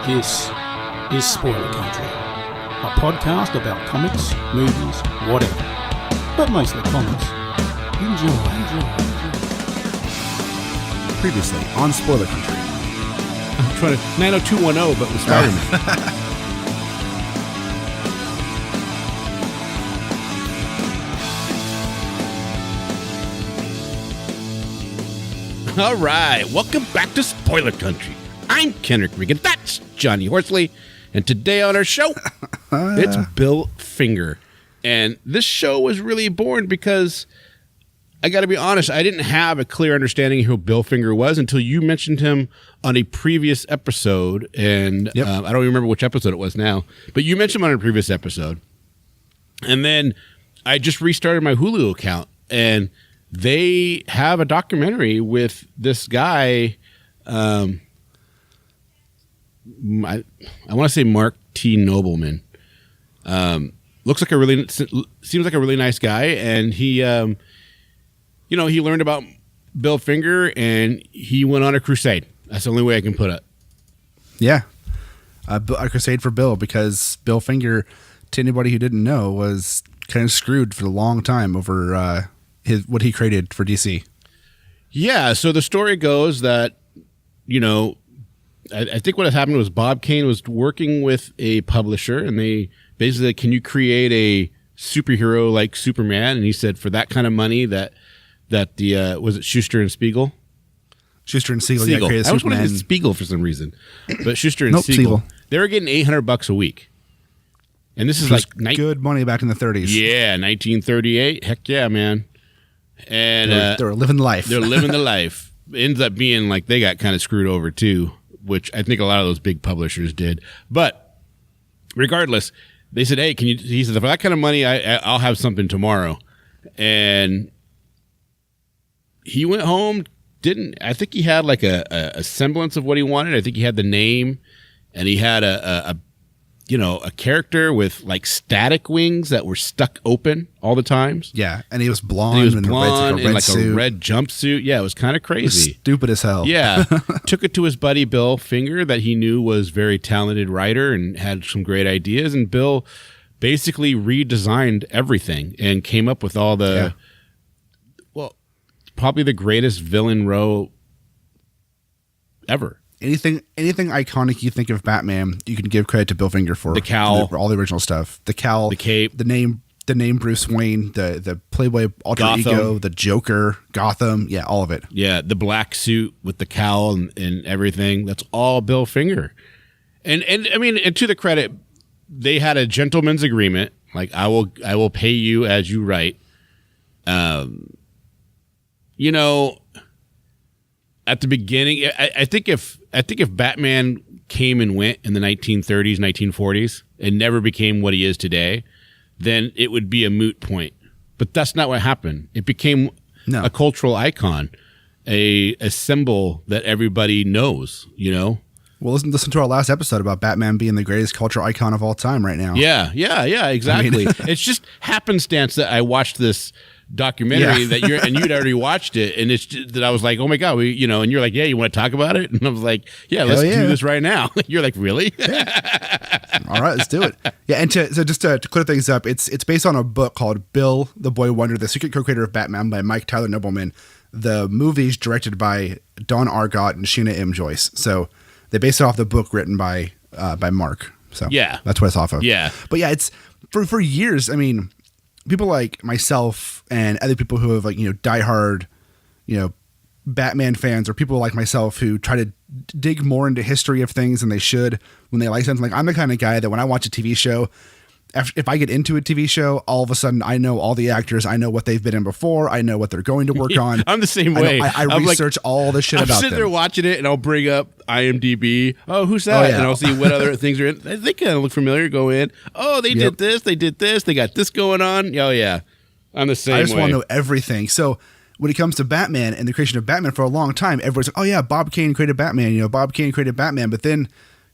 This is Spoiler Country, a podcast about comics, movies, whatever, but mostly comics. Enjoy. Previously on Spoiler Country. I'm trying to 90210, but with Spider-Man. All right, welcome back to Spoiler Country. I'm Kenric, and that's Johnny Horsley. And today on our show, it's Bill Finger. And this show was really born because, I got to be honest, I didn't have a clear understanding of who Bill Finger was until you mentioned him on a previous episode. And I don't even remember which episode it was now, but you mentioned him on a previous episode. And then I just restarted my Hulu account, and they have a documentary with this guy. I want to say Mark T. Nobleman. Seems like a really nice guy, and he, he learned about Bill Finger, and he went on a crusade. That's the only way I can put it. Yeah, a crusade for Bill, because Bill Finger, to anybody who didn't know, was kind of screwed for a long time over what he created for DC. Yeah, so the story goes that, I think what had happened was Bob Kane was working with a publisher, and they basically said, can you create a superhero like Superman? And he said, for that kind of money, that the was it Schuster and Spiegel? Schuster and Siegel. Siegel. Yeah, I was wanting to get Spiegel for some reason, but Schuster and Siegel. They were getting $800 a week, and this is good money back in the 30s. Yeah, 1938. Heck yeah, man. And they were living life. They're living the life. It ends up being like they got kind of screwed over too, which I think a lot of those big publishers did. But regardless, they said, "Hey, can you?" He said, "For that kind of money, I'll have something tomorrow." And he went home. I think he had like a semblance of what he wanted. I think he had the name, and he had a character with like static wings that were stuck open all the times. Yeah, and he was blonde. In like a red jumpsuit. Yeah, it was kind of crazy. Stupid as hell. Yeah. Took it to his buddy Bill Finger that he knew was a very talented writer and had some great ideas. And Bill basically redesigned everything and came up with all the, probably the greatest villain row ever. Anything iconic you think of Batman, you can give credit to Bill Finger for. The cowl, all the original stuff. The cowl, the cape, the name Bruce Wayne, the Playboy alter Gotham. ego, the Joker, Gotham, all of it. Yeah, the black suit with the cowl and everything. That's all Bill Finger. And I mean, and to the credit, they had a gentleman's agreement. Like, I will pay you as you write. At the beginning, I think if Batman came and went in the 1930s, 1940s, and never became what he is today, then it would be a moot point. But that's not what happened. It became a cultural icon, a symbol that everybody knows, Well, listen to our last episode about Batman being the greatest cultural icon of all time right now. Yeah, exactly. It's just happenstance that I watched this documentary that you'd already watched it, and it's just that I was like, oh my god, and you're like, yeah, you want to talk about it? And I was like, yeah, let's do this right now. You're like, really? All right, let's do it. Yeah, and just to clear things up, it's based on a book called Bill the Boy Wonder: The Secret Co-Creator of Batman by Mike Tyler Nobleman. The movie's directed by Don Argot and Sheena M. Joyce. So they based it off the book written by Mark. So that's what it's off of. Yeah, but it's for years. I mean, people like myself and other people who have diehard, Batman fans, or people like myself who try to dig more into history of things than they should when they like something. Like, I'm the kind of guy that when I watch a TV show, if I get into a TV show, all of a sudden I know all the actors, I know what they've been in before, I know what they're going to work on. I'm the same way. I research all the shit about them. I'm sitting there watching it, and I'll bring up IMDb. Oh, who's that? And I'll see what other things are in. They kind of look familiar. Go in. Oh, they did this. They did this. They got this going on. Oh, yeah. I'm the same way. I just want to know everything. So when it comes to Batman and the creation of Batman, for a long time, everyone's like, oh, yeah, Bob Kane created Batman. Bob Kane created Batman. But then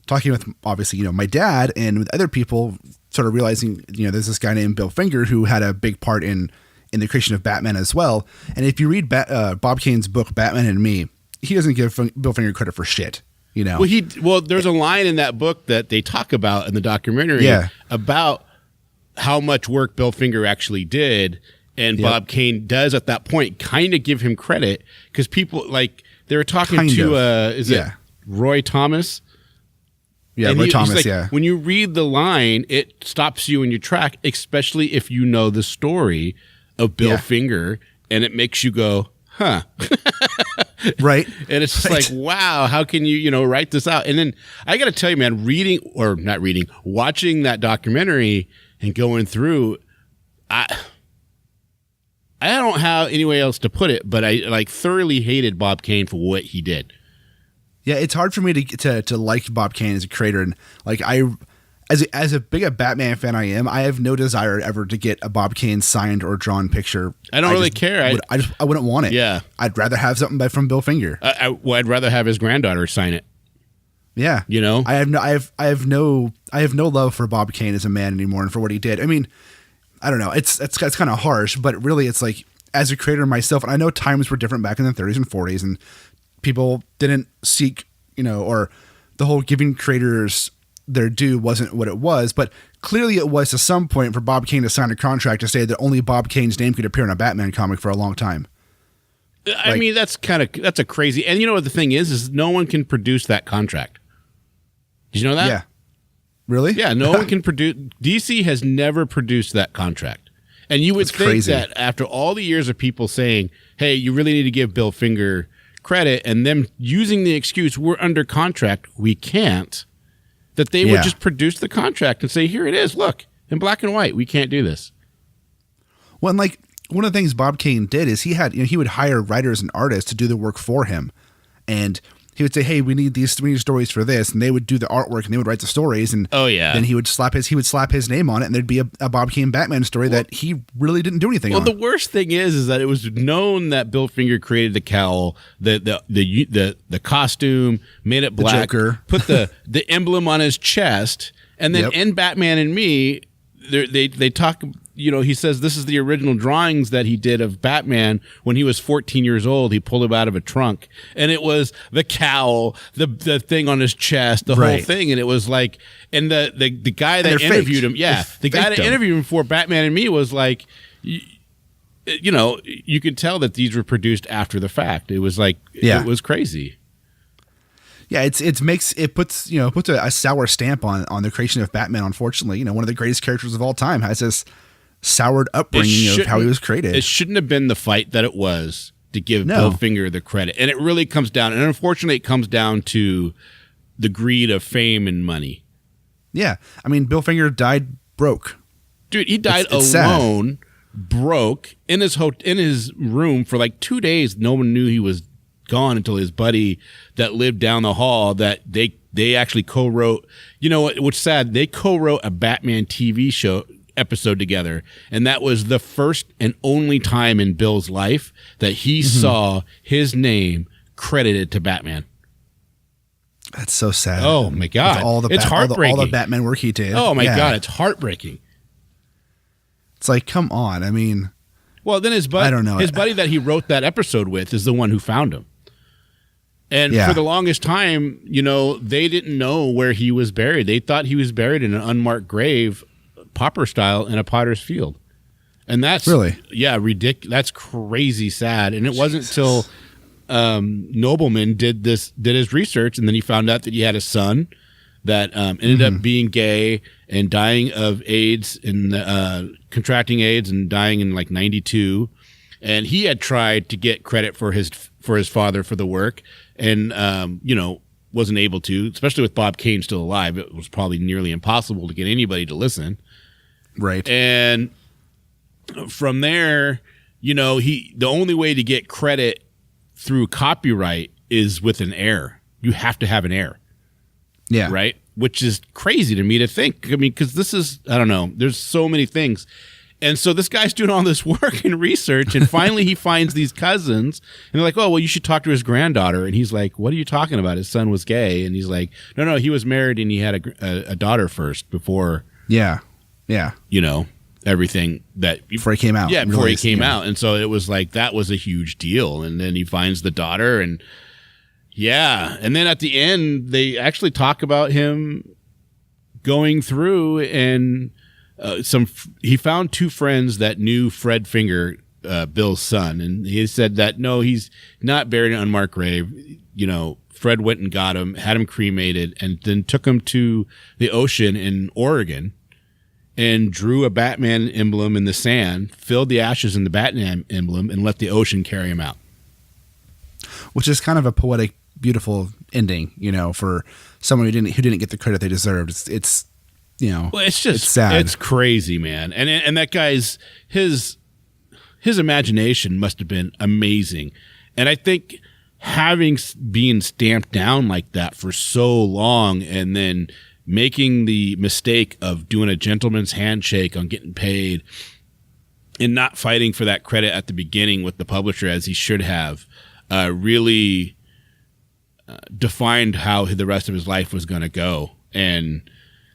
talking with, obviously, my dad and with other people, sort of realizing, there's this guy named Bill Finger who had a big part in the creation of Batman as well. And if you read Bob Kane's book, Batman and Me, he doesn't give Bill Finger credit for shit. You know, there's a line in that book that they talk about in the documentary about how much work Bill Finger actually did, and Bob Kane does at that point kind of give him credit because people like they were talking it Roy Thomas? Yeah, and Roy Thomas. When you read the line, it stops you in your track, especially if you know the story of Bill Finger, and it makes you go, huh. Right. And it's just like, wow, how can you, write this out? And then I got to tell you, man, watching that documentary and going through, I don't have any way else to put it, but I thoroughly hated Bob Kane for what he did. Yeah, it's hard for me to like Bob Kane as a creator, and like as a big a Batman fan I am, I have no desire ever to get a Bob Kane signed or drawn picture. I don't really care. I wouldn't want it. Yeah, I'd rather have something from Bill Finger. I'd rather have his granddaughter sign it. Yeah, I have no love for Bob Kane as a man anymore, and for what he did. I mean, I don't know. It's kind of harsh, but really, it's like as a creator myself, and I know times were different back in the 30s and 40s, and people didn't seek, or the whole giving creators their due wasn't what it was, but clearly it was to some point for Bob Kane to sign a contract to say that only Bob Kane's name could appear in a Batman comic for a long time. I mean, that's a crazy, and what the thing is no one can produce that contract. Did you know that? Yeah. Really? Yeah, no one can produce, DC has never produced that contract. And you would think that after all the years of people saying, hey, you really need to give Bill Finger credit, and them using the excuse, we're under contract, we can't, that they would just produce the contract and say, here it is, look, in black and white, we can't do this. Well, and like one of the things Bob Kane did is he would hire writers and artists to do the work for him, and he would say, hey, we need these 3 stories for this, and they would do the artwork and they would write the stories, and then he would slap his name on it, and there'd be a Bob Kane Batman story that he really didn't do anything on. Well, the worst thing is that it was known that Bill Finger created the cowl, the costume, made it black, the Joker, put the emblem on his chest, and then in Batman and Me, they talk. He says this is the original drawings that he did of Batman when he was 14 years old. He pulled him out of a trunk, and it was the cowl, the thing on his chest, the whole thing, and it was like, and the guy that interviewed him, the guy that interviewed him for Batman and Me was like, you could tell that these were produced after the fact. It was like, it was crazy. Yeah, it puts a sour stamp on the creation of Batman. Unfortunately, one of the greatest characters of all time has this soured upbringing of how he was created. It shouldn't have been the fight that it was to give Bill Finger the credit. And it really comes down, and unfortunately it comes down to the greed of fame and money. Yeah. I mean, Bill Finger died broke. Dude, he died alone, broke, in his room for like 2 days. No one knew he was gone until his buddy that lived down the hall that they actually co-wrote. You know what's sad? They co-wrote a Batman TV show episode together, and that was the first and only time in Bill's life that he saw his name credited to Batman. That's so sad. Oh my god, it's heartbreaking. All the Batman work he did. Oh my god, it's heartbreaking. It's like, come on. I mean, well, then his buddy, I don't know. His buddy that he wrote that episode with is the one who found him. And for the longest time, they didn't know where he was buried. They thought he was buried in an unmarked grave, pauper style, in a potter's field. And that's ridiculous. That's crazy sad. And it wasn't until Nobleman did his research, and then he found out that he had a son that ended up being gay and dying of AIDS and contracting AIDS and dying in like 92. And he had tried to get credit for his father for the work, and wasn't able to, especially with Bob Kane still alive. It was probably nearly impossible to get anybody to listen. Right. And from there, the only way to get credit through copyright is with an heir. You have to have an heir. Yeah. Right? Which is crazy to me to think. I mean, because this is, I don't know, there's so many things. And so this guy's doing all this work and research, and finally he finds these cousins, and they're like, oh, well, you should talk to his granddaughter. And he's like, what are you talking about? His son was gay. And he's like, no, he was married and he had a daughter first before. Yeah. Everything that before he came out. Yeah, before he came out. And so it was like, that was a huge deal. And then he finds the daughter, and Yeah, and then at the end, they actually talk about him going through and he found two friends that knew Fred Finger, Bill's son, and he said that no, he's not buried in an unmarked grave. You know, Fred went and got him, had him cremated, and then took him to the ocean in Oregon and drew a Batman emblem in the sand, filled the ashes in the Batman emblem, and let the ocean carry him out. Which is kind of a poetic, beautiful ending, you know, for someone who didn't get the credit they deserved. It's you know, well, it's just it's sad. It's crazy, man. And that guy's his imagination must have been amazing. And I think being stamped down like that for so long, and then making the mistake of doing a gentleman's handshake on getting paid and not fighting for that credit at the beginning with the publisher as he should have, really defined how the rest of his life was going to go. And,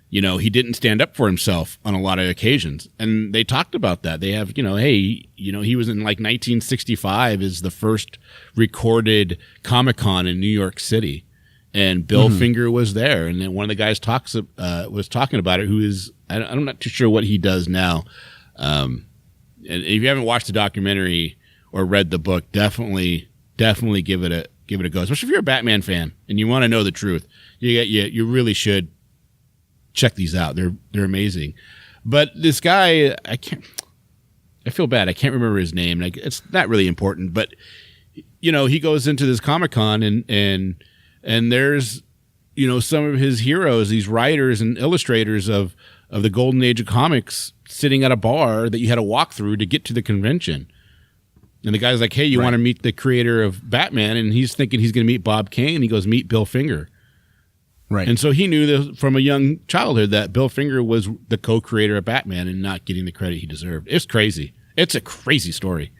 you know, he didn't stand up for himself on a lot of occasions. And they talked about that. They have, you know, hey, you know, he was in like 1965 is the first recorded Comic-Con in New York City. And Bill Finger was there. And then one of the guys was talking about it, who is, I'm not too sure what he does now. And if you haven't watched the documentary or read the book, definitely give it a go. Especially if you're a Batman fan and you want to know the truth. You really should check these out. They're amazing. But this guy, I feel bad. I can't remember his name. Like, it's not really important, but you know, he goes into this Comic-Con and there's, you know, some of his heroes, these writers and illustrators of the golden age of comics sitting at a bar that you had to walk through to get to the convention. And the guy's like, hey, you want to meet the creator of Batman? And he's thinking he's going to meet Bob Kane. He goes, meet Bill Finger. Right. And so he knew from a young childhood that Bill Finger was the co-creator of Batman and not getting the credit he deserved. It's crazy. It's a crazy story.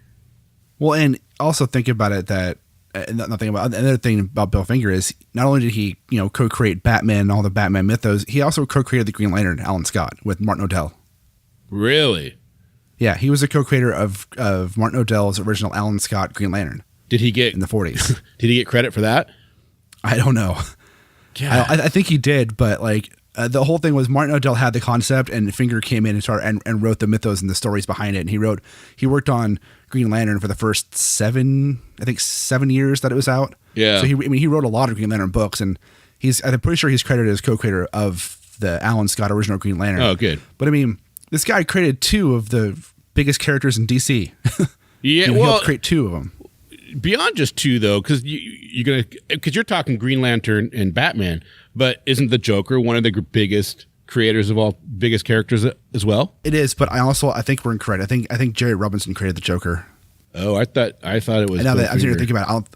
Well, and also think about it that another thing about Bill Finger is not only did he, you know, co-create Batman and all the Batman mythos, he also co-created the Green Lantern, Alan Scott, with Martin O'Dell. Really? Yeah, he was a co-creator of Martin O'Dell's original Alan Scott Green Lantern. Did he get in the 40s? Did he get credit for that? I don't know. Yeah, I think he did, but like the whole thing was Martin O'Dell had the concept, and Finger came in and started and wrote the mythos and the stories behind it. And he worked on Green Lantern for the first 7 years that it was out. Yeah. So he wrote a lot of Green Lantern books, and I'm pretty sure he's credited as co-creator of the Alan Scott original Green Lantern. Oh, good. But I mean, this guy created 2 of the biggest characters in DC. Yeah, he well, helped create 2 of them. Beyond just 2 though, because you're talking Green Lantern and Batman, but isn't the Joker one of the biggest creators of all biggest characters as well? It is, but I think we're incorrect. I think Jerry Robinson created the Joker. Oh, I thought it was. And now that I'm thinking about it,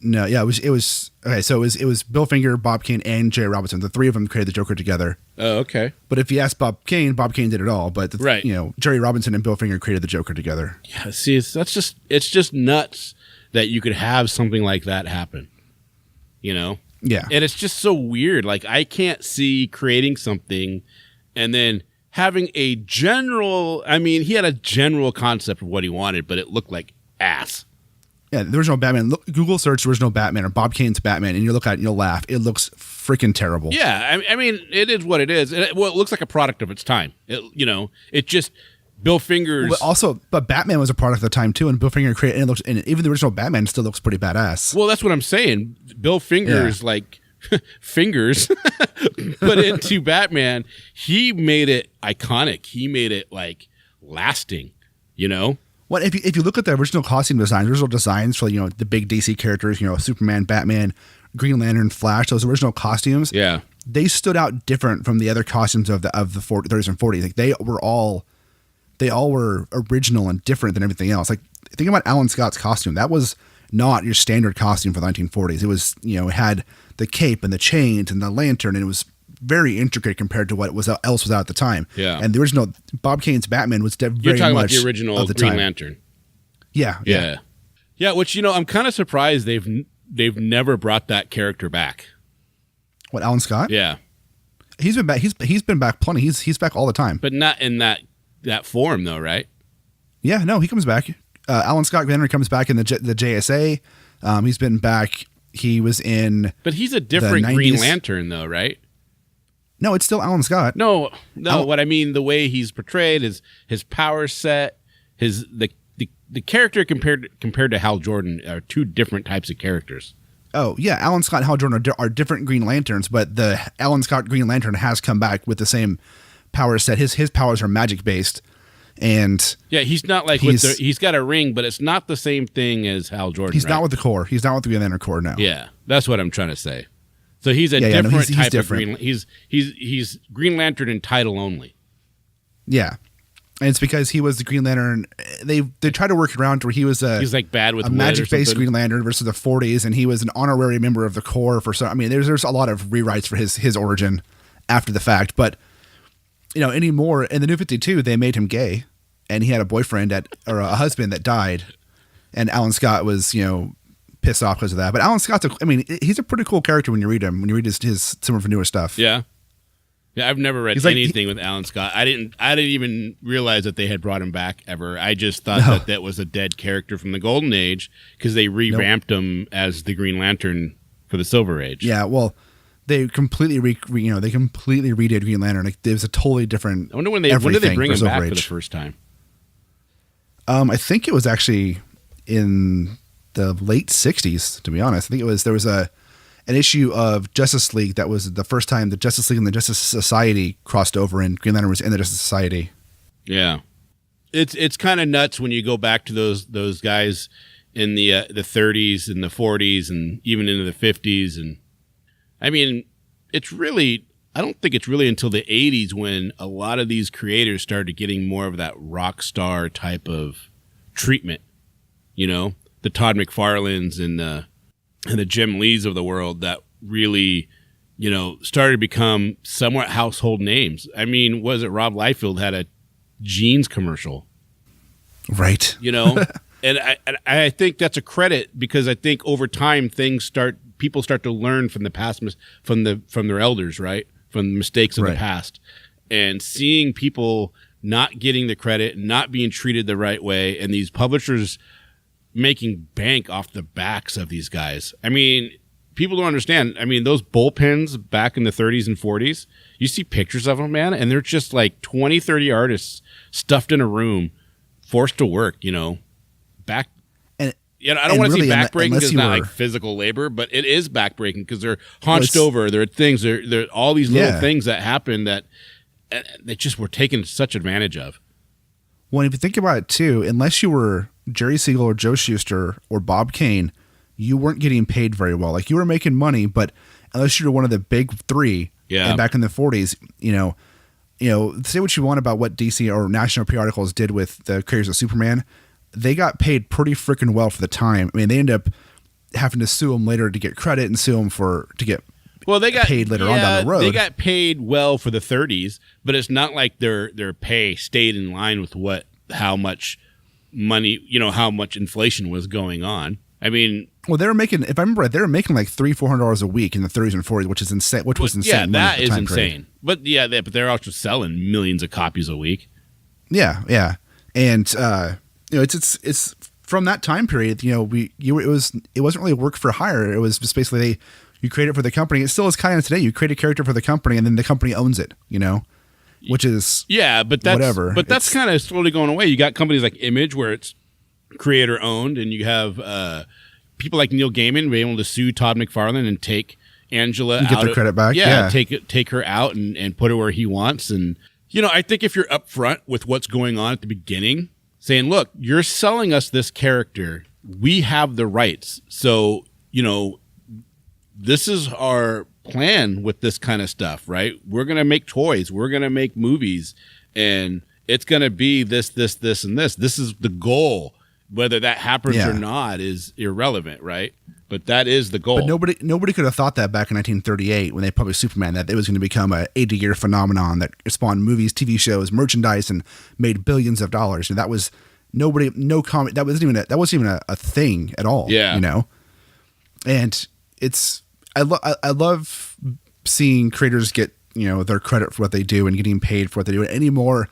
no, yeah, it was okay. So it was Bill Finger, Bob Kane, and Jerry Robinson. The 3 of them created the Joker together. Oh, okay. But if you ask Bob Kane did it all. But right, you know, Jerry Robinson and Bill Finger created the Joker together. Yeah, see, it's just nuts that you could have something like that happen. You know? Yeah. And it's just so weird. Like, I can't see creating something and then having he had a general concept of what he wanted, but it looked like ass. Yeah, the original Batman. Google search original Batman or Bob Kane's Batman, and you look at it and you'll laugh. It looks freaking terrible. Yeah, I mean, it is what it is. It looks like a product of its time. It just Bill Finger's. But Batman was a product of the time too, and Bill Finger created, and even the original Batman still looks pretty badass. Well, that's what I'm saying. Bill Finger's like fingers put into Batman. He made it iconic. He made it like lasting. You know. Well, if you look at the original costume designs, original designs for, you know, the big DC characters, you know, Superman, Batman, Green Lantern, Flash, those original costumes, yeah, they stood out different from the other costumes of the 30s and 40s. Like they all were original and different than everything else. Like, think about Alan Scott's costume. That was not your standard costume for the 1940s. It was, you know, it had the cape and the chains and the lantern, and it was very intricate compared to what else was out at the time. Yeah. And the original Bob Kane's Batman was very much You're talking about the original the Green time. Lantern. Yeah. Which, you know, I'm kind of surprised they've never brought that character back. What, Alan Scott? Yeah. He's been back. He's been back plenty. He's back all the time. But not in that form though, right? Yeah, no, he comes back. Alan Scott Green Lantern comes back in the JSA. He's been back He was in. But he's a different Green 90s. Lantern, though, right? No, it's still Alan Scott. No. What I mean, the way he's portrayed, his power set, the character compared to Hal Jordan are two different types of characters. Oh yeah, Alan Scott and Hal Jordan are different Green Lanterns, but the Alan Scott Green Lantern has come back with the same power set. His powers are magic based, and yeah, he's not like he's got a ring, but it's not the same thing as Hal Jordan. He's not with the Corps. He's not with the Green Lantern Corps now. Yeah, that's what I'm trying to say. So he's a different type different. of Green. He's Green Lantern in title only. Yeah, and it's because he was the Green Lantern. They tried to work it around where he's like bad with a magic-based Green Lantern versus the 40s, and he was an honorary member of the Corps for some. I mean, there's a lot of rewrites for his origin after the fact, but anymore in the New 52 they made him gay, and he had a boyfriend or a husband that died, and Alan Scott was pissed off because of that. But Alan Scott's he's a pretty cool character when you read him, when you read his some of the newer stuff. Yeah. Yeah, I've never read anything with Alan Scott. I didn't even realize that they had brought him back ever. I just thought that was a dead character from the Golden Age because they revamped him as the Green Lantern for the Silver Age. Yeah, well, they completely redid Green Lantern. Like, it was a totally different. I wonder when did they bring him back for the first time? I think it was actually in the late 60s, to be honest. I think there was an issue of Justice League that was the first time the Justice League and the Justice Society crossed over, and Green Lantern was in the Justice Society. Yeah, it's kind of nuts when you go back to those guys in the 30s and the 40s and even into the 50s, and I mean, I don't think it's really until the 80s when a lot of these creators started getting more of that rock star type of treatment. The Todd McFarlanes and the Jim Lees of the world that really, started to become somewhat household names. I mean, was it Rob Liefeld had a jeans commercial? Right. And I think that's a credit because I think over time people start to learn from the past, from their elders, right? From the mistakes of the past, and seeing people not getting the credit, not being treated the right way, and these publishers making bank off the backs of these guys. I mean, people don't understand. I mean, those bullpens back in the 30s and 40s, you see pictures of them, man, and they're just like 20, 30 artists stuffed in a room, forced to work, back. And I don't want to say backbreaking because it's not like physical labor, but it is backbreaking because they're hunched over. There are things, there are all these little things that happen that just were taken such advantage of. Well, if you think about it too, unless you were Jerry Siegel or Joe Shuster or Bob Kane, you weren't getting paid very well. Like, you were making money, but unless you were one of the big three, and back in the 40s, say what you want about what DC or National periodicals did with the creators of Superman, they got paid pretty freaking well for the time. I mean, they ended up having to sue them later to get credit and sue them to get paid later on down the road. They got paid well for the 30s, but it's not like their pay stayed in line with how much money, how much inflation was going on. I mean, well, they were making, if I remember right, they were making like $300-400 a week in the 30s and 40s, which is insane. Was insane. Yeah, that is insane. But but they're also selling millions of copies a week. Yeah, yeah, and it's from that time period. It wasn't really work for hire. It was just basically you create it for the company. It still is kind of today. You create a character for the company, and then the company owns it. Which is but that's whatever. But that's kind of slowly going away. You got companies like Image where it's creator owned, and you have people like Neil Gaiman being able to sue Todd McFarlane and take Angela and get their credit back. Take her out and put her where he wants. And I think if you're upfront with what's going on at the beginning, saying, "Look, you're selling us this character. We have the rights. So this is our plan with this kind of stuff, right? We're going to make toys. We're going to make movies, and it's going to be this, and this. This is the goal. Whether that happens or not is irrelevant, right? But that is the goal." But nobody could have thought that back in 1938 when they published Superman, that it was going to become a 80-year phenomenon that spawned movies, TV shows, merchandise, and made billions of dollars. And that was no comment. That wasn't even a thing at all. Yeah. And I love seeing creators get their credit for what they do and getting paid for what they do. And any more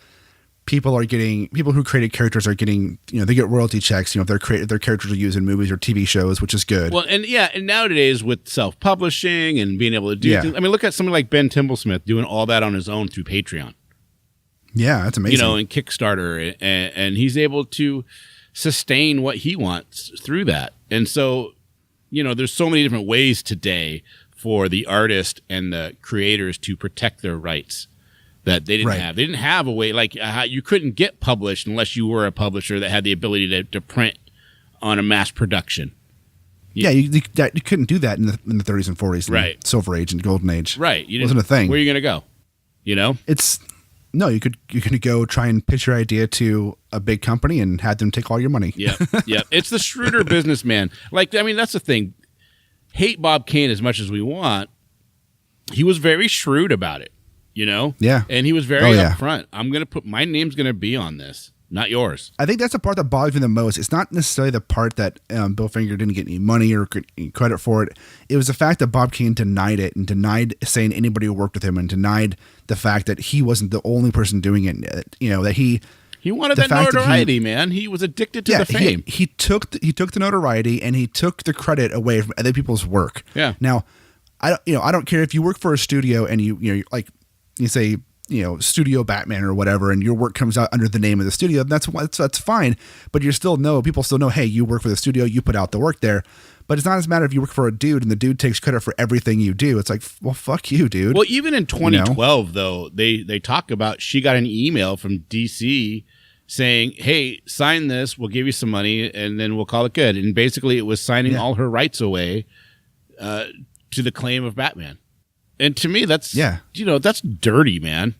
people who created characters are getting, they get royalty checks, if their characters are used in movies or TV shows, which is good. Well, and nowadays with self-publishing and being able to do things, I mean, look at somebody like Ben Timblesmith doing all that on his own through Patreon. Yeah, that's amazing. And Kickstarter, and he's able to sustain what he wants through that. And so, there's so many different ways today for the artist and the creators to protect their rights that they didn't have. They didn't have a way, like you couldn't get published unless you were a publisher that had the ability to print on a mass production. You couldn't do that in the 30s and 40s, right? Silver Age and Golden Age, right? It wasn't a thing. Where are you going to go? You could go try and pitch your idea to a big company and have them take all your money. Yeah. It's the shrewder businessman. Like, I mean, that's the thing. Hate Bob Kane as much as we want. He was very shrewd about it. Yeah. And he was very upfront. I'm going to put my name's going to be on this, not yours. I think that's the part that bothers me the most. It's not necessarily the part that Bill Finger didn't get any money or any credit for it. It was the fact that Bob Kane denied it and denied saying anybody who worked with him and denied the fact that he wasn't the only person doing it. That he wanted that notoriety, man. He was addicted to the fame. He took the notoriety and he took the credit away from other people's work. Yeah. Now, I don't care if you work for a studio and you say, Studio Batman or whatever, and your work comes out under the name of the studio, that's fine. But people still know, hey, you work for the studio, you put out the work there. But it's not as matter if you work for a dude and the dude takes credit for everything you do. It's like, well, fuck you, dude. Well, even in 2012, though, they talk about she got an email from DC saying, hey, sign this, we'll give you some money, and then we'll call it good. And basically it was signing all her rights away to the claim of Batman. And to me, that's that's dirty, man.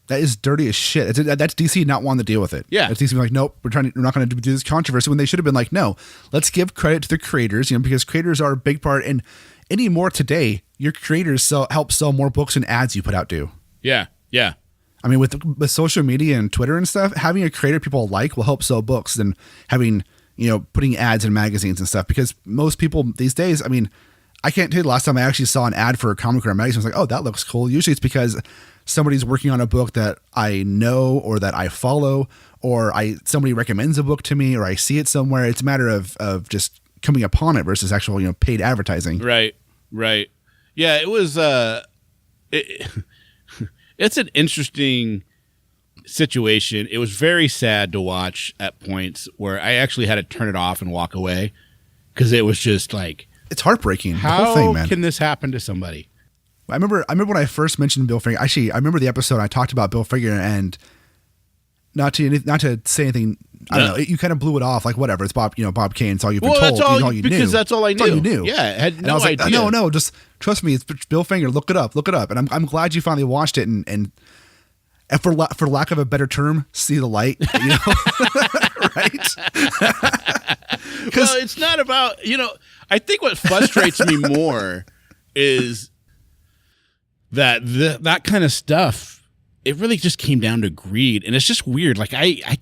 That is dirty as shit. That's DC not wanting to deal with it. Yeah, that's DC like, nope, we're not going to do this controversy when they should have been like, no, let's give credit to the creators, because creators are a big part. And anymore today, your creators help sell more books and ads you put out do. Yeah, yeah. I mean, with social media and Twitter and stuff, having a creator people like will help sell books than having putting ads in magazines and stuff. Because most people these days, I mean, I can't tell you the last time I actually saw an ad for a comic or a magazine. I was like, oh, that looks cool. Usually it's because somebody's working on a book that I know or that I follow, or somebody recommends a book to me, or I see it somewhere. It's a matter of just coming upon it versus actual, paid advertising. Right. Yeah, it was, it's an interesting situation. It was very sad to watch at points where I actually had to turn it off and walk away because it was just like, it's heartbreaking. How the whole thing, man. Can this happen to somebody? I remember when I first mentioned Bill Finger. Actually, I remember the episode I talked about Bill Finger, and not to say anything. I don't know. You kind of blew it off, like whatever. It's Bob Kane. It's all you've been told. That's all you knew. Because that's all I knew. That's all you knew. Yeah, I had no I was like, idea. No, just trust me. It's Bill Finger. Look it up. And I'm glad you finally watched it and for lack of a better term, see the light. Right? Well, it's not about I think what frustrates me more is that that kind of stuff, it really just came down to greed. And it's just weird. Like I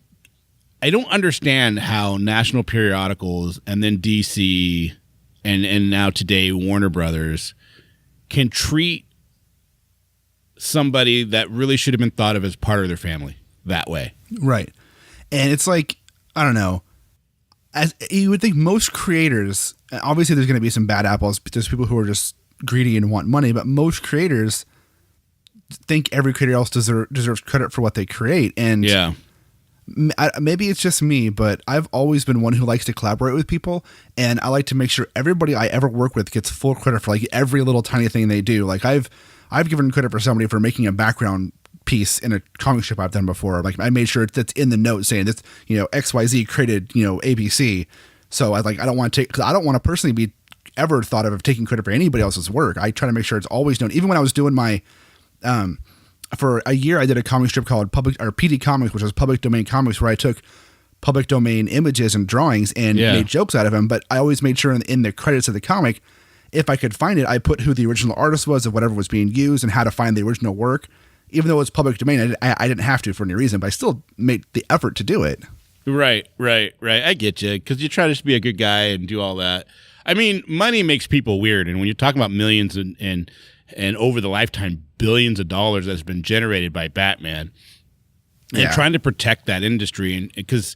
don't understand how national periodicals and then DC and now today Warner Brothers can treat somebody that really should have been thought of as part of their family that way. Right. And it's like, I don't know. As you would think most creators, obviously there's going to be some bad apples, but there's people who are just greedy and want money, but most creators think every creator else deserves credit for what they create. And yeah, maybe it's just me, but I've always been one who likes to collaborate with people, and I like to make sure everybody I ever work with gets full credit for like every little tiny thing they do. Like I've given credit for somebody for making a background piece in a comic strip I've done before. Like I made sure that's in the note saying this, XYZ created, ABC. So I don't want to take, because I don't want to personally be ever thought of taking credit for anybody else's work. I try to make sure it's always known. Even when I was doing my, for a year I did a comic strip called PD Comics, which was public domain comics, where I took public domain images and drawings and made jokes out of them. But I always made sure in the credits of the comic, if I could find it, I put who the original artist was of whatever was being used and how to find the original work. Even though it's public domain, I didn't have to for any reason, but I still made the effort to do it. Right. I get you, because you try to just be a good guy and do all that. I mean, money makes people weird, and when you're talking about millions and over the lifetime billions of dollars that's been generated by Batman, and trying to protect that industry, and because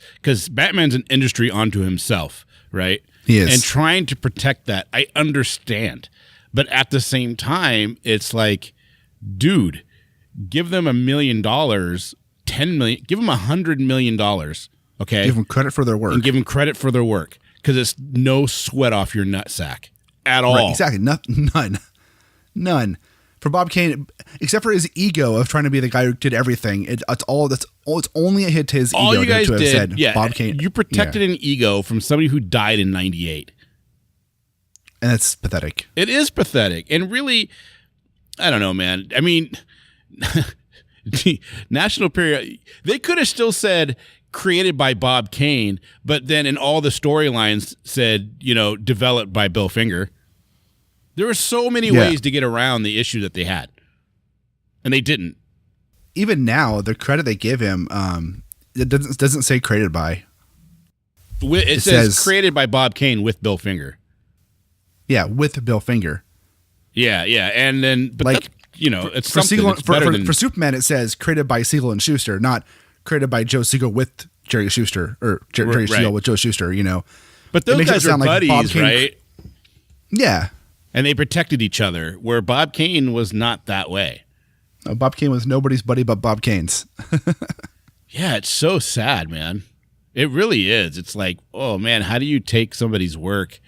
Batman's an industry unto himself, right? He is. And trying to protect that, I understand, but at the same time, it's like, dude, give them $1 million, 10 million, give them $100 million, okay? Give them credit for their work, and give them credit for their work, because it's no sweat off your nutsack at all. Right, exactly, none. For Bob Kane, except for his ego of trying to be the guy who did everything, it's only a hit to his all ego you guys to have did, said, yeah, Bob Kane. You protected an ego from somebody who died in '98. And that's pathetic. It is pathetic. And really, I don't know, man. I mean, National Period, they could have still said created by Bob Kane, but then in all the storylines said, developed by Bill Finger. There were so many ways to get around the issue that they had, and they didn't. Even now, the credit they give him, it doesn't say created by. It says created by Bob Kane with Bill Finger. Yeah, with Bill Finger. Yeah, and then, but like, it's for something Siegel, that's better than... for Superman, it says created by Siegel and Schuster, not created by Joe Siegel with Jerry Schuster, or Jerry Siegel with Joe Schuster, But those guys are buddies, like right? Yeah. And they protected each other, where Bob Kane was not that way. No, Bob Kane was nobody's buddy but Bob Kane's. Yeah, it's so sad, man. It really is. It's like, oh, man, how do you take somebody's work?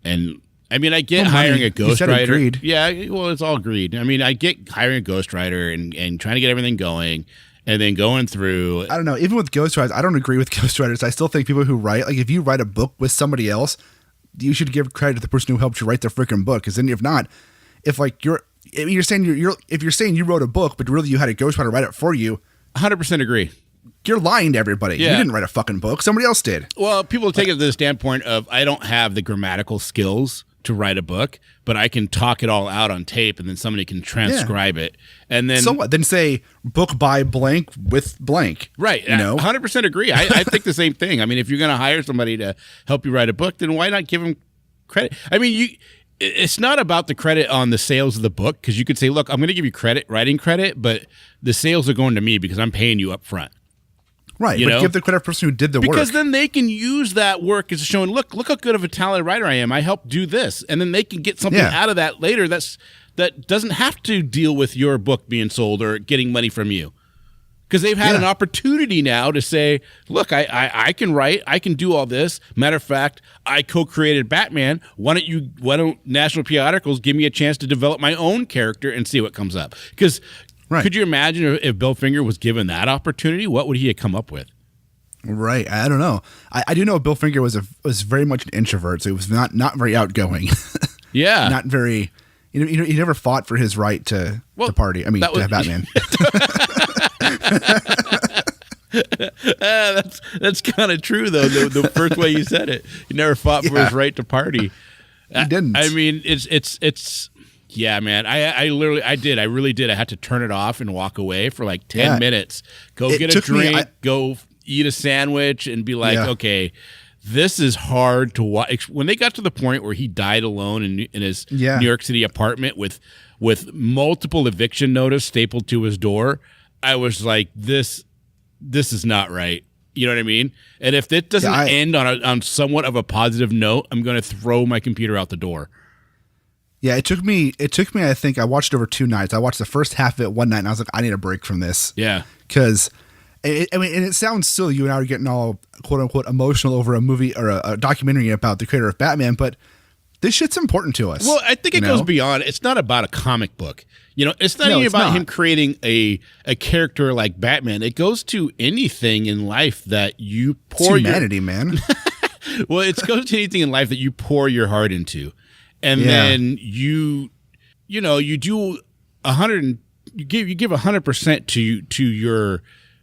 And, I mean, I get hiring a ghostwriter. Yeah, well, it's all greed. I mean, I get hiring a ghostwriter and trying to get everything going and then going through. I don't know. Even with ghostwriters, I don't agree with ghostwriters. I still think people who write, like if you write a book with somebody else, you should give credit to the person who helped you write the freaking book. Because then, if not, if like you're saying if you're saying you wrote a book, but really you had a ghostwriter write it for you, 100% agree. You're lying to everybody. Yeah. You didn't write a fucking book. Somebody else did. Well, people take it to the standpoint of I don't have the grammatical skills to write a book, but I can talk it all out on tape, and then somebody can transcribe it. And then so what? Then say book by blank with blank. Right. 100% agree. I think the same thing. I mean, if you're going to hire somebody to help you write a book, then why not give them credit? I mean, it's not about the credit on the sales of the book, because you could say, look, I'm going to give you writing credit, but the sales are going to me because I'm paying you up front. Right, but give the credit to the person who did the work. Because then they can use that work as showing, look how good of a talented writer I am. I helped do this. And then they can get something out of that later that doesn't have to deal with your book being sold or getting money from you. Because they've had an opportunity now to say, look, I can write, I can do all this. Matter of fact, I co-created Batman. Why don't National Periodicals give me a chance to develop my own character and see what comes up? Because could you imagine if Bill Finger was given that opportunity? What would he have come up with? Right. I don't know. I do know Bill Finger was very much an introvert, so he was not very outgoing. Yeah. Not very. He never fought for his right to party. I mean, to have Batman. That's kind of true, though. The first way you said it, he never fought for his right to party. He didn't. I mean, it's. Yeah, man. I really did. I had to turn it off and walk away for like 10 minutes. Go get a drink, go eat a sandwich, and be like, okay, this is hard to watch. When they got to the point where he died alone in his New York City apartment with multiple eviction notice stapled to his door, I was like, this is not right. You know what I mean? And if it doesn't end on somewhat of a positive note, I'm going to throw my computer out the door. Yeah, it took me. I think I watched it over 2 nights. I watched the first half of it one night, and I was like, I need a break from this. Yeah, because and it sounds silly. You and I are getting all quote unquote emotional over a movie or a documentary about the creator of Batman, but this shit's important to us. Well, I think it goes beyond. It's not about a comic book. It's not even about him creating a character like Batman. It goes to anything in life that you pour humanity, man. Well, it goes to anything in life that you pour your heart into. And then you do 100. You give 100%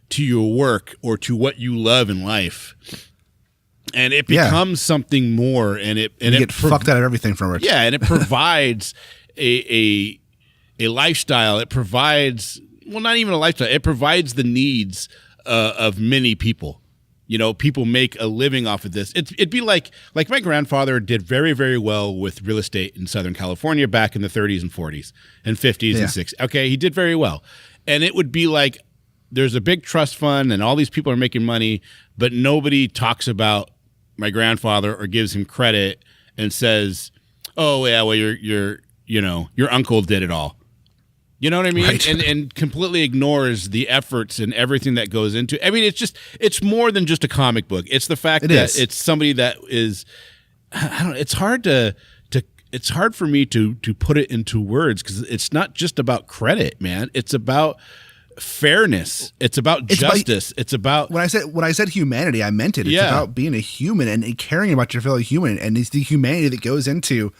to your work or to what you love in life, and it becomes something more. And you get fucked out of everything from it. Yeah, and it provides a lifestyle. It provides not even a lifestyle. It provides the needs of many people. People make a living off of this. It'd be like my grandfather did very, very well with real estate in Southern California back in the 30s and 40s and 50s and 60s. Okay, he did very well. And it would be like there's a big trust fund and all these people are making money, but nobody talks about my grandfather or gives him credit and says, "Oh yeah, well your uncle did it all." You know what I mean? Right. And completely ignores the efforts and everything that goes into it. I mean, it's more than just a comic book. It's the fact that it's somebody that is, I don't know, it's hard for me to put it into words, because it's not just about credit, man. It's about fairness. It's about justice. It's about when I said humanity, I meant it. It's about being a human and caring about your fellow human, and it's the humanity that goes into.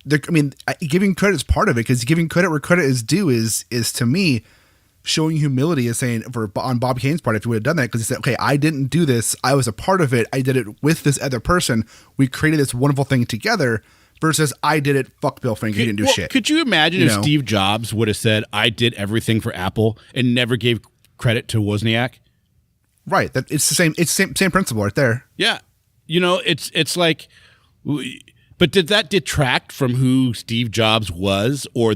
Giving credit is part of it, because giving credit where credit is due is to me showing humility, is saying on Bob Kane's part, if he would have done that, because he said, okay, I didn't do this, I was a part of it, I did it with this other person, we created this wonderful thing together, versus I did it, fuck Bill Finger, he didn't do shit. Could you imagine if Steve Jobs would have said, I did everything for Apple, and never gave credit to Wozniak? Right. That it's the same principle right there. Yeah. It's like, but did that detract from who Steve Jobs was, or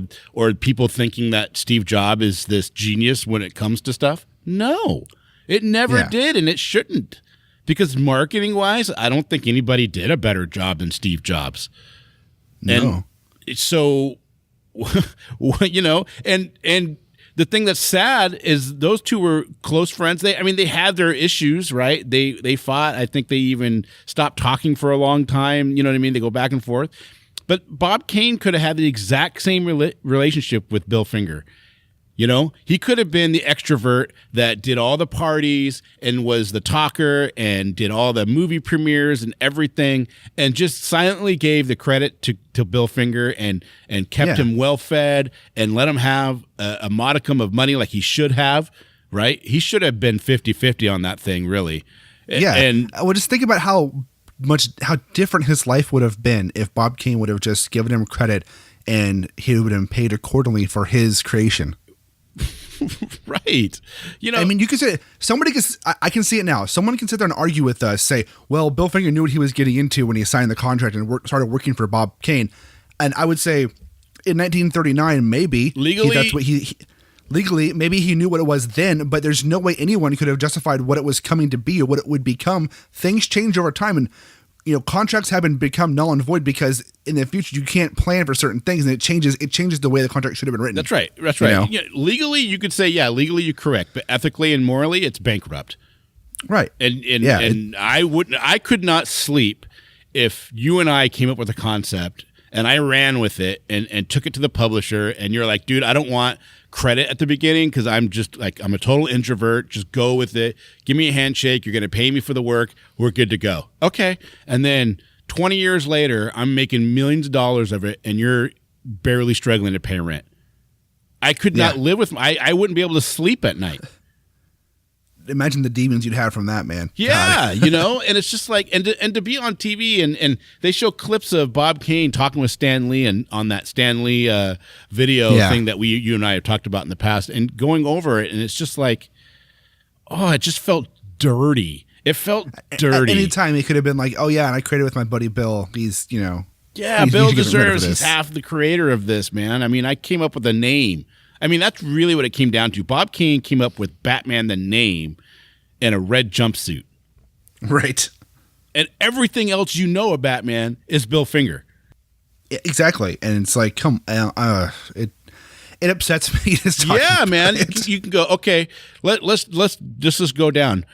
people thinking that Steve Jobs is this genius when it comes to stuff? No, it never did, and it shouldn't, because marketing wise, I don't think anybody did a better job than Steve Jobs. No. And so, and the thing that's sad is those two were close friends. They had their issues, right? They fought. I think they even stopped talking for a long time. You know what I mean? They go back and forth. But Bob Kane could have had the exact same relationship with Bill Finger. He could have been the extrovert that did all the parties and was the talker and did all the movie premieres and everything, and just silently gave the credit to Bill Finger and kept him well fed and let him have a modicum of money like he should have, right? He should have been 50-50 on that thing, really. Yeah. And well, just think about how different his life would have been if Bob Kane would have just given him credit and he would have been paid accordingly for his creation. Right. You could say I can see it now. Someone can sit there and argue with us, say, well, Bill Finger knew what he was getting into when he signed the contract and started working for Bob Kane. And I would say in 1939, maybe legally, maybe he knew what it was then, but there's no way anyone could have justified what it was coming to be or what it would become. Things change over time, and contracts haven't become null and void because in the future you can't plan for certain things, and it changes the way the contract should have been written. That's right. Legally, you could say, legally you're correct, but ethically and morally, it's bankrupt. Right. And I could not sleep if you and I came up with a concept and I ran with it and took it to the publisher, and you're like, dude, I don't want credit at the beginning because I'm a total introvert. Just go with it. Give me a handshake. You're going to pay me for the work. We're good to go. Okay. And then 20 years later, I'm making millions of dollars of it, and you're barely struggling to pay rent. I could not live with I wouldn't be able to sleep at night. Imagine the demons you'd have from that, man. Yeah, and it's just like, and to be on TV and they show clips of Bob Kane talking with Stan Lee and on that Stan Lee video thing that you and I have talked about in the past, and going over it, and it's just like, it just felt dirty. It felt dirty. At any time he could have been like, oh yeah, and I created with my buddy Bill. He's Bill deserves. He's half the creator of this, man. I came up with a name. That's really what it came down to. Bob Kane came up with Batman the name and a red jumpsuit. Right. And everything else of Batman is Bill Finger. Exactly. And it's like, it upsets me. Yeah, man. You can go, okay, let's just go down.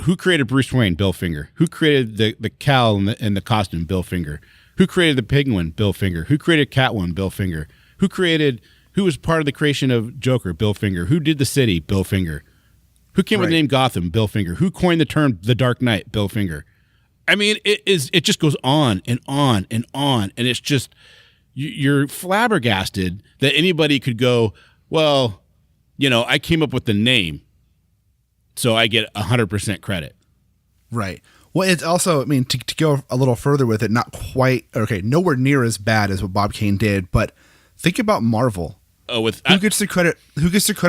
Who created Bruce Wayne? Bill Finger. Who created the cowl and the costume? Bill Finger. Who created the Penguin? Bill Finger. Who created Catwoman? Bill Finger. Who was part of the creation of Joker? Bill Finger. Who did the city? Bill Finger. Who came with the name Gotham? Bill Finger. Who coined the term The Dark Knight? Bill Finger. It just goes on and on and on, and it's just you're flabbergasted that anybody could go, well, I came up with the name, so I get 100% credit. Right. Well, it's also, to go a little further with it, not quite, nowhere near as bad as what Bob Kane did, but think about Marvel. Who gets the credit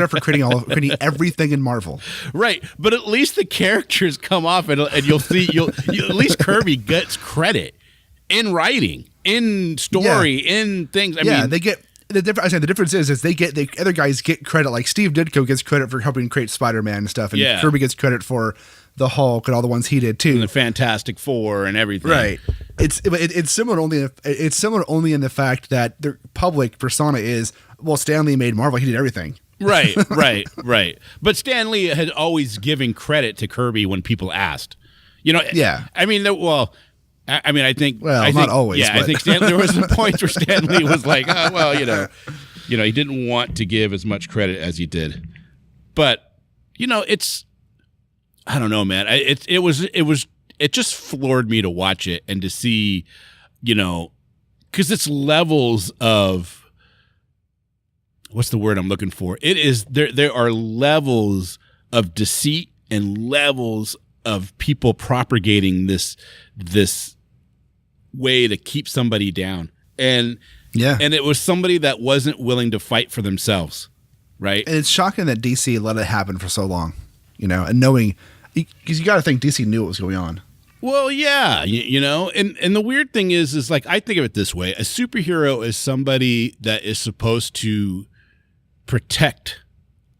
for creating everything in Marvel? Right, but at least the characters come off, and you'll see at least Kirby gets credit in writing, in story, in things. They get the difference is the other guys get credit. Like Steve Ditko gets credit for helping create Spider-Man and stuff, and Kirby gets credit for the Hulk and all the ones he did too, and the Fantastic Four and everything. Right. It's similar only in the fact that the public persona is, well, Stan Lee made Marvel, he did everything. Right. But Stan Lee had always given credit to Kirby when people asked. Yeah. I mean, I think. Well, not always. Yeah, but. I think there was some points where Stan Lee was like, oh, well, he didn't want to give as much credit as he did. But it's, I don't know, man. It just floored me to watch it and to see, because it's levels of. What's the word I'm looking for? It is there are levels of deceit and levels of people propagating this way to keep somebody down. And it was somebody that wasn't willing to fight for themselves, right? And it's shocking that DC let it happen for so long, and knowing, because you got to think DC knew what was going on. Well, yeah, and the weird thing is like, I think of it this way. A superhero is somebody that is supposed to protect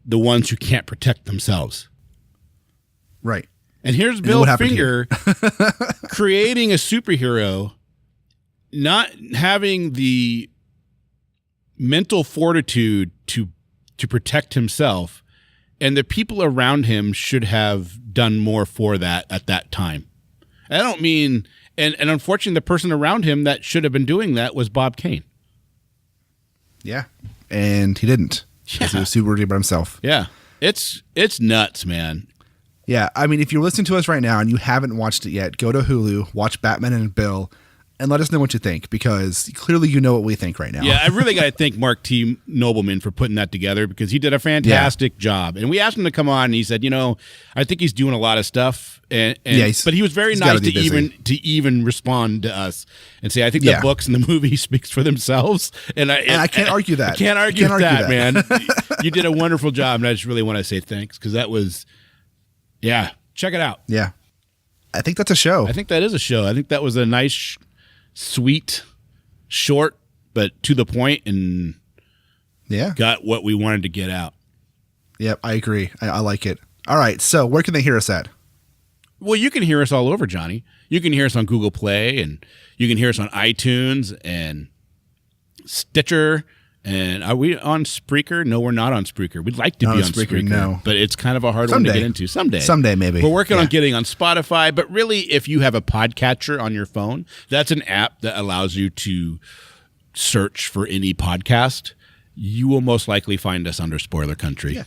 the ones who can't protect themselves. Right. And here's Bill Finger creating a superhero, not having the mental fortitude to protect himself, and the people around him should have done more for that at that time. I don't mean, and unfortunately, the person around him that should have been doing that was Bob Kane. Yeah. And he didn't. Yeah. He was super worried about himself. Yeah. It's nuts, man. Yeah. I mean, if you're listening to us right now and you haven't watched it yet, go to Hulu, watch Batman and Bill, and let us know what you think, because clearly you know what we think right now. Yeah, I really got to thank Mark T. Nobleman for putting that together, because he did a fantastic job. And we asked him to come on, and he said, I think he's doing a lot of stuff. But he was very nice to even respond to us and say, I think the books and the movie speaks for themselves. And I can't argue that. I can't argue that, man. You did a wonderful job, and I just really want to say thanks, because that was, check it out. Yeah. I think that's a show. I think that is a show. I think that was a nice, sweet, short, but to the point, and got what we wanted to get out. Yep, I agree. I like it. All right, so where can they hear us at? Well, you can hear us all over, Johnny. You can hear us on Google Play, and you can hear us on iTunes and Stitcher. And are we on Spreaker? No, we're not on Spreaker. We'd like to be on Spreaker, no. But it's kind of a hard one to get into. Someday, maybe. We're working on getting on Spotify, but really, if you have a podcatcher on your phone, that's an app that allows you to search for any podcast. You will most likely find us under Spoiler Country. Yeah.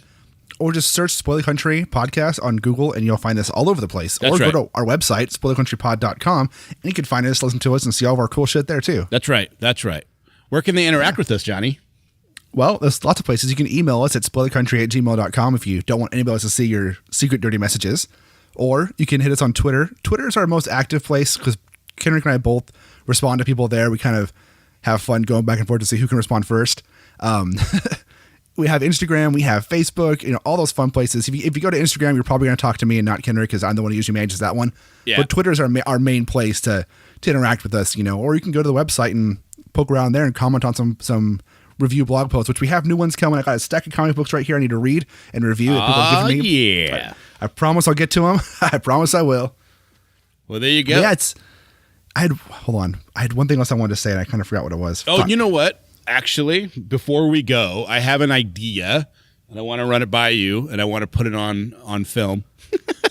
Or just search Spoiler Country Podcast on Google, and you'll find us all over the place. That's Go to our website, spoilercountrypod.com, and you can find us, listen to us, and see all of our cool shit there, too. That's right. Where can they interact with us, Johnny? Well, there's lots of places. You can email us at spoilercountry@gmail.com if you don't want anybody else to see your secret dirty messages. Or you can hit us on Twitter. Twitter is our most active place, because Kenric and I both respond to people there. We kind of have fun going back and forth to see who can respond first. We have Instagram, we have Facebook, all those fun places. If you go to Instagram, you're probably going to talk to me and not Kenric, because I'm the one who usually manages that one. Yeah. But Twitter is our main place to interact with us, or you can go to the website and poke around there and comment on some review blog posts, which we have new ones coming. I got a stack of comic books right here I need to read and review. Yeah. I promise I'll get to them. I promise I will. Well, there you go. Yeah, hold on. I had one thing else I wanted to say, and I kind of forgot what it was. Oh, you know what? Actually, before we go, I have an idea, and I want to run it by you, and I want to put it on film,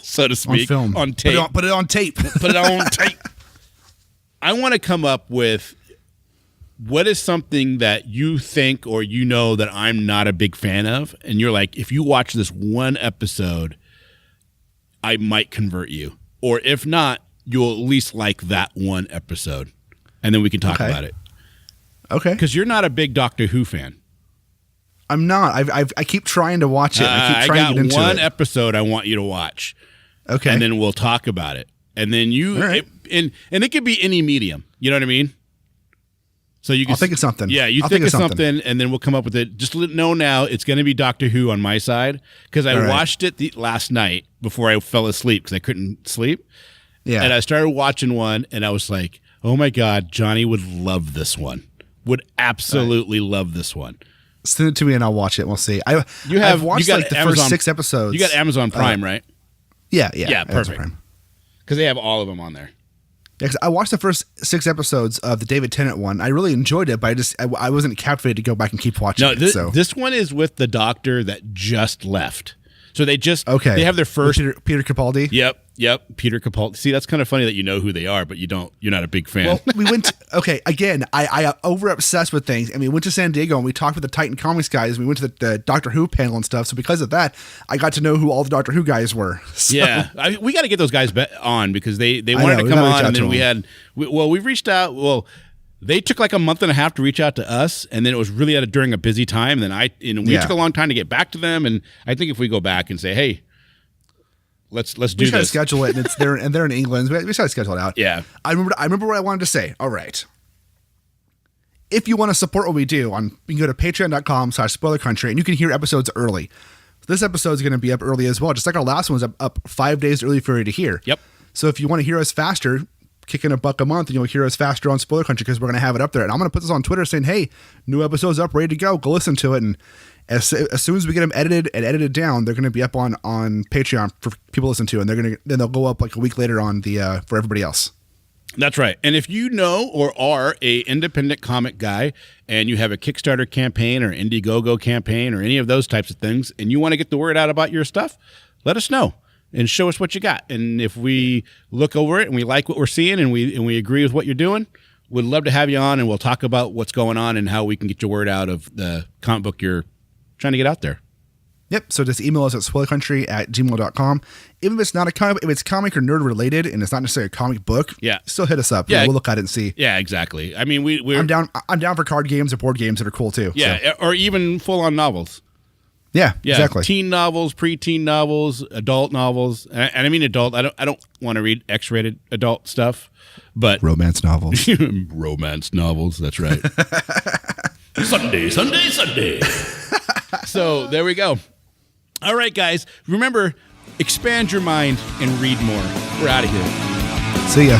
so to speak. On film. On tape. Put it on tape. Put it on tape. I want to come up with, what is something that you think or that I'm not a big fan of, and you're like, if you watch this one episode, I might convert you. Or if not, you'll at least like that one episode, and then we can talk about it. Okay. Because you're not a big Doctor Who fan. I'm not. I keep trying to watch it. I keep trying to get into it. I got one episode I want you to watch. Okay. And then we'll talk about it. And then and it could be any medium. You know what I mean? So you can I'll think of something. Yeah, you think of something, and then we'll come up with it. Just know now it's going to be Doctor Who on my side, because I watched it last night before I fell asleep, because I couldn't sleep. Yeah. And I started watching one, and I was like, oh my God, Johnny would love this one. would absolutely love this one. Send it to me and I'll watch it. And we'll see. I've watched like the first 6 episodes. You got Amazon Prime, right? Yeah, perfect. Because they have all of them on there. Yeah, 'cause I watched the first 6 episodes of the David Tennant one. I really enjoyed it, but I wasn't captivated to go back and keep watching it. So this one is with the doctor that just left. So they have their first Peter Capaldi. Yep, Peter Capaldi. See, that's kind of funny that you know who they are, but you're not a big fan. Well, we went again, I over obsessed with things, and we went to San Diego and we talked with the Titan Comics guys. We went to the Doctor Who panel and stuff. So because of that, I got to know who all the Doctor Who guys were. So. Yeah, we got to get those guys on because they wanted to come on, and then we've reached out. Well, they took like a month and a half to reach out to us, and then it was really during a busy time. And then we took a long time to get back to them. And I think if we go back and say, hey, let's do this. We try to schedule it, and they're in England. We try to schedule it out. Yeah, I remember what I wanted to say. All right, if you want to support what we do, you can go to patreon.com/spoilercountry, and you can hear episodes early. This episode is going to be up early as well, just like our last one was up 5 days early for you to hear. Yep. So if you want to hear us faster, kick in $1 a month, and you'll hear us faster on Spoiler Country because we're going to have it up there. And I'm going to put this on Twitter saying, hey, new episode's up, ready to go. Go listen to it. And as soon as we get them edited down, they're going to be up on Patreon for people to listen to, and then they'll go up like a week later on for everybody else. That's right. And if you know or are a independent comic guy and you have a Kickstarter campaign or Indiegogo campaign or any of those types of things, and you want to get the word out about your stuff, let us know and show us what you got. And if we look over it and we like what we're seeing and we agree with what you're doing, we'd love to have you on, and we'll talk about what's going on and how we can get your word out of the comic book you're trying to get out there. Yep. So just email us at spoilercountry@gmail.com. Even if it's not a comic, if it's comic or nerd related and it's not necessarily a comic book, still hit us up. Yeah, we'll look at it and see. Yeah, exactly. I mean, I'm down for card games or board games that are cool too. Yeah, so. Or even full on novels. Yeah, exactly. Teen novels, preteen novels, adult novels, and I mean adult. I don't want to read X-rated adult stuff, but romance novels. Romance novels. That's right. Sunday. So there we go. All right, guys. Remember, expand your mind and read more. We're out of here. See ya.